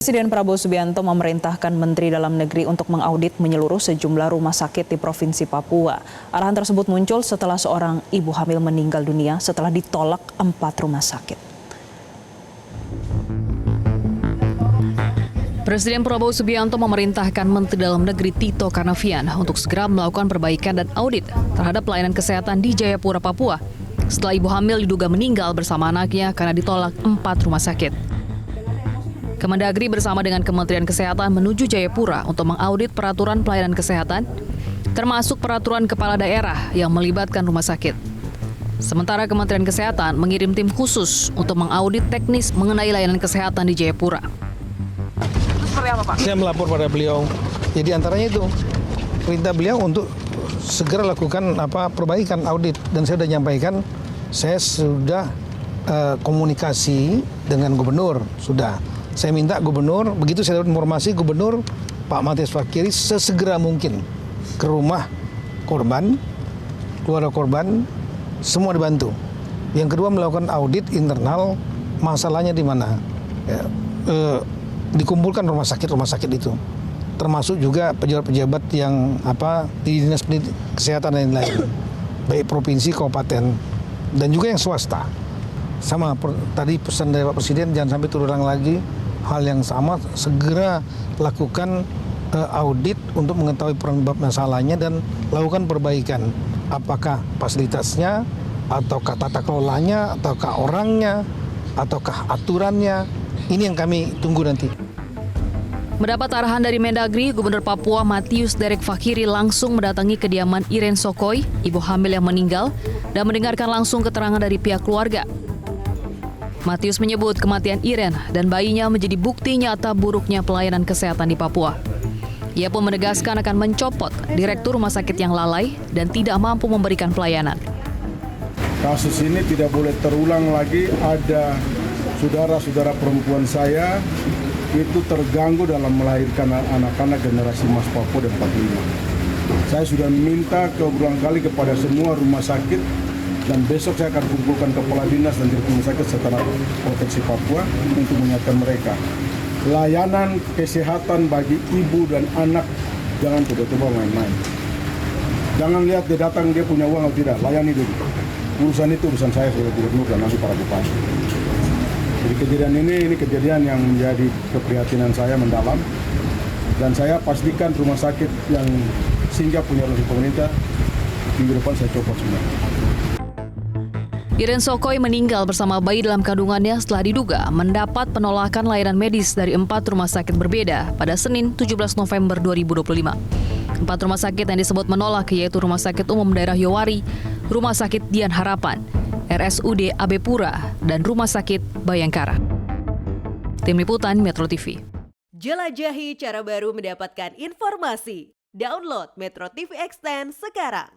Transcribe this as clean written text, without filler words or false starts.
Presiden Prabowo Subianto memerintahkan Menteri Dalam Negeri untuk mengaudit menyeluruh sejumlah rumah sakit di Provinsi Papua. Arahan tersebut muncul setelah seorang ibu hamil meninggal dunia setelah ditolak 4 rumah sakit. Presiden Prabowo Subianto memerintahkan Menteri Dalam Negeri Tito Karnavian untuk segera melakukan perbaikan dan audit terhadap pelayanan kesehatan di Jayapura, Papua setelah ibu hamil diduga meninggal bersama anaknya karena ditolak 4 rumah sakit. Kemendagri bersama dengan Kementerian Kesehatan menuju Jayapura untuk mengaudit peraturan pelayanan kesehatan, termasuk peraturan kepala daerah yang melibatkan rumah sakit. Sementara Kementerian Kesehatan mengirim tim khusus untuk mengaudit teknis mengenai layanan kesehatan di Jayapura. Seperti apa, Pak? Saya melapor pada beliau. Jadi antaranya itu perintah beliau untuk segera lakukan perbaikan audit, dan saya sudah nyampaikan, saya sudah komunikasi dengan gubernur sudah. Saya minta gubernur, begitu saya dapat informasi, gubernur Pak Matius Fakiri sesegera mungkin ke rumah korban, keluarga korban, semua dibantu. Yang kedua, melakukan audit internal, masalahnya di mana. Ya, dikumpulkan rumah sakit itu, termasuk juga pejabat-pejabat yang di dinas kesehatan dan lain-lain, baik provinsi, kabupaten, dan juga yang swasta. Sama tadi pesan dari Pak Presiden, jangan sampai terulang lagi hal yang sama, segera lakukan audit untuk mengetahui penyebab masalahnya dan lakukan perbaikan. Apakah fasilitasnya, ataukah tata kelolanya, ataukah orangnya, ataukah aturannya. Ini yang kami tunggu nanti. Mendapat arahan dari Mendagri, Gubernur Papua Matius Derek Fakiri langsung mendatangi kediaman Iren Sokoy, ibu hamil yang meninggal, dan mendengarkan langsung keterangan dari pihak keluarga. Matius menyebut kematian Iren dan bayinya menjadi bukti nyata buruknya pelayanan kesehatan di Papua. Ia pun menegaskan akan mencopot direktur rumah sakit yang lalai dan tidak mampu memberikan pelayanan. Kasus ini tidak boleh terulang lagi. Ada saudara-saudara perempuan saya itu terganggu dalam melahirkan anak-anak generasi Mas Papua dan 45. Saya sudah minta berulang kali kepada semua rumah sakit, dan besok saya akan kumpulkan kepala dinas dan direktur rumah sakit setelah provinsi Papua untuk mengingatkan mereka. Layanan kesehatan bagi ibu dan anak jangan tiba-tiba main-main. Jangan lihat dia datang dia punya uang atau tidak, layani dulu. Urusan itu urusan saya sebagai gubernur dan nanti para bupati. Jadi kejadian ini kejadian yang menjadi keprihatinan saya mendalam, dan saya pastikan rumah sakit yang singgah punya resmi pemerintah minggu depan saya copot semua. Iren Sokoy meninggal bersama bayi dalam kandungannya setelah diduga mendapat penolakan layanan medis dari 4 rumah sakit berbeda pada Senin 17 November 2025. 4 rumah sakit yang disebut menolak yaitu Rumah Sakit Umum Daerah Yowari, Rumah Sakit Dian Harapan, RSUD AB Pura, dan Rumah Sakit Bayangkara. Tim Liputan Metro TV. Jelajahi cara baru mendapatkan informasi. Download Metro TV Extend sekarang.